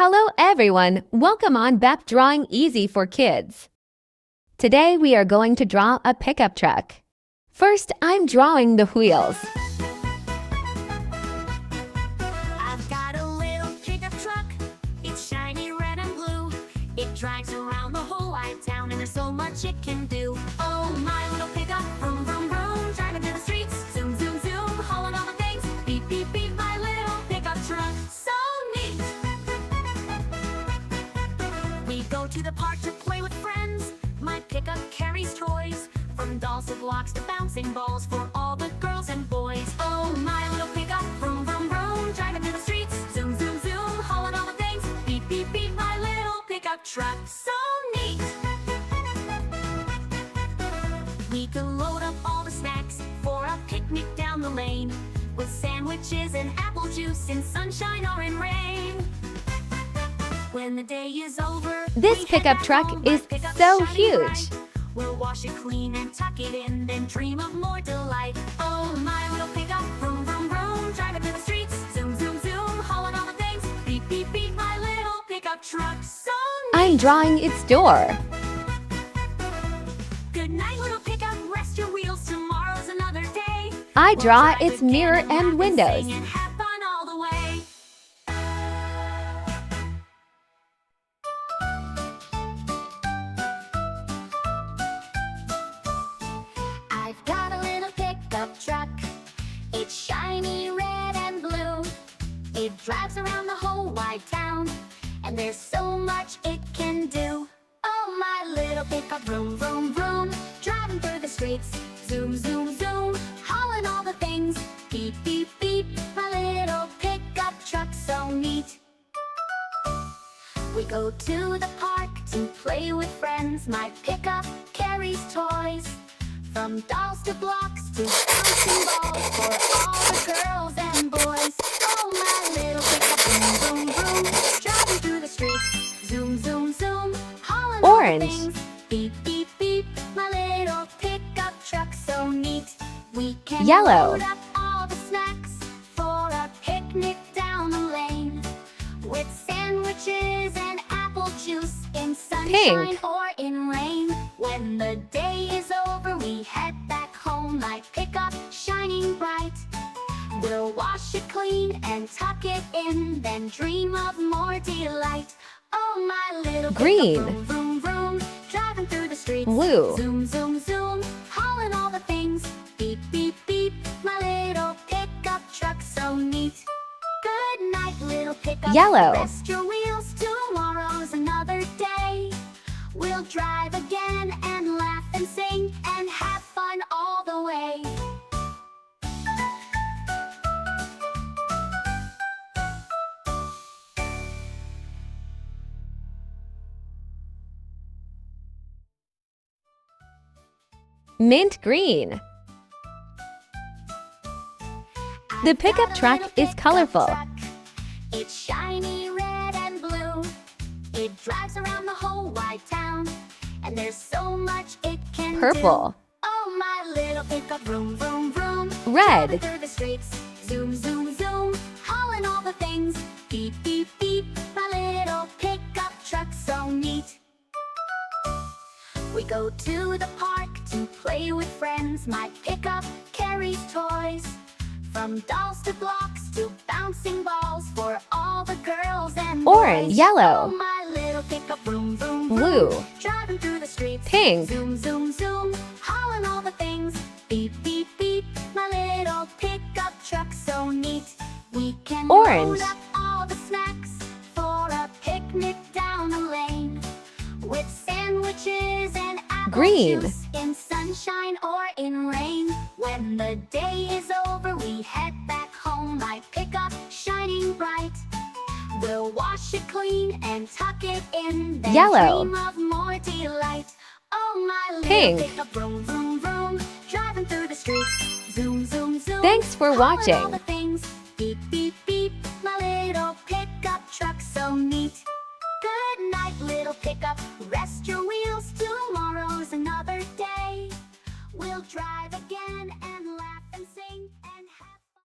Hello everyone, welcome on BEP Drawing Easy for Kids. Today we are going to draw a pickup truck. First, I'm drawing the wheels. I've got a little pickup truck, it's shiny red and blue. It drives around the whole wide town and there's so much it can do. Oh, my little pickup, vroom, vroom, vroom, driving through the streets, zoom, zoom, zoom, hauling all the things, beep, beep, beep, my little pickup truck, so neat. We go to the park to play with friends. My pickup carries toys, from dolls to blocks to bouncing balls for all the girls and boys. Oh, my little pickup, vroom, vroom, vroom, driving through the streets, zoom, zoom, zoom, hauling all the things, beep, beep, beep, my little pickup truck, so neat. We can load up all the snacks for a picnic down the lane, with sandwiches and apple juice in sunshine or in rain. When the day is over, This pickup truck is so huge. We'll wash it clean and tuck it in, then dream of more delight. Oh, my little pickup, vroom, vroom, vroom, driving through the streets, zoom, zoom, zoom, hauling all the things, beep, beep, beep, my little pickup truck, so neat. I'm drawing its door. Good night, little pickup, rest your wheels, tomorrow's another day. I draw We'll its drive mirror again and laugh windows. sing and have fun all the way. I've got a little pickup truck, it's shiny red and blue. It drives around the whole wide town, and there's so much it can do. Oh, my little pickup, vroom, vroom, vroom, driving through the streets, zoom, zoom, zoom, hauling all the things, beep, beep, beep, my little pickup truck, so neat. We go to the park to play with friends. My pickup carries toys, from dolls to blocks to bouncing balls for all the girls and boys. Oh, my little pickup, vroom, vroom, vroom, driving through the streets, zoom, zoom, zoom, hauling all the Orange. things, beep, beep, beep, my little pickup truck, so neat. We can Yellow. load up all the snacks for a picnic down the lane, with sandwiches and apple juice in sunshine Pink. or in rain. When the day is over, we head back home. My pickup shining bright. We'll wash it clean and tuck it in, then dream of more delight. Oh, my little Green. pickup, vroom, vroom, vroom, driving through the streets, Blue. zoom, zoom, zoom, hauling all the things, beep, beep, beep, my little pickup truck, so neat. Good night, little pickup. Yellow. Rest your wheels, tomorrow's another day. We'll drive again and laugh and sing and have fun all the way. Mint green. The I've pickup got a truck little is pickup colorful. truck. It's shiny red and blue. It drives around the whole wide town, and there's so much it can Purple. do. Oh, my little pickup, vroom, vroom, vroom, Red. driving through the streets, zoom, zoom, zoom, hauling all the things, beep, beep, beep, my little pickup truck, so neat. We go to the park to play with friends. My pickup carries toys, from dolls to blocks to bouncing balls for all the girls and Orange. boys. Yellow. Oh, my little pickup, vroom, vroom, Blue. vroom, driving through the streets, Pink. zoom, zoom, zoom, hauling all the things, beep, beep, beep, my little pickup truck, so neat. We can Orange. load up all the snacks for a picnic down the lane, with sandwiches and apple Green. juice in sunshine or in rain. When the day is over, we head back home. My pickup shining bright. We'll wash it clean and tuck it in, then Yellow. dream of more delight. Oh, my little Pink. pickup, vroom, vroom, vroom, driving through the streets, zoom, zoom, zoom, Thanks for hauling all watching. the things,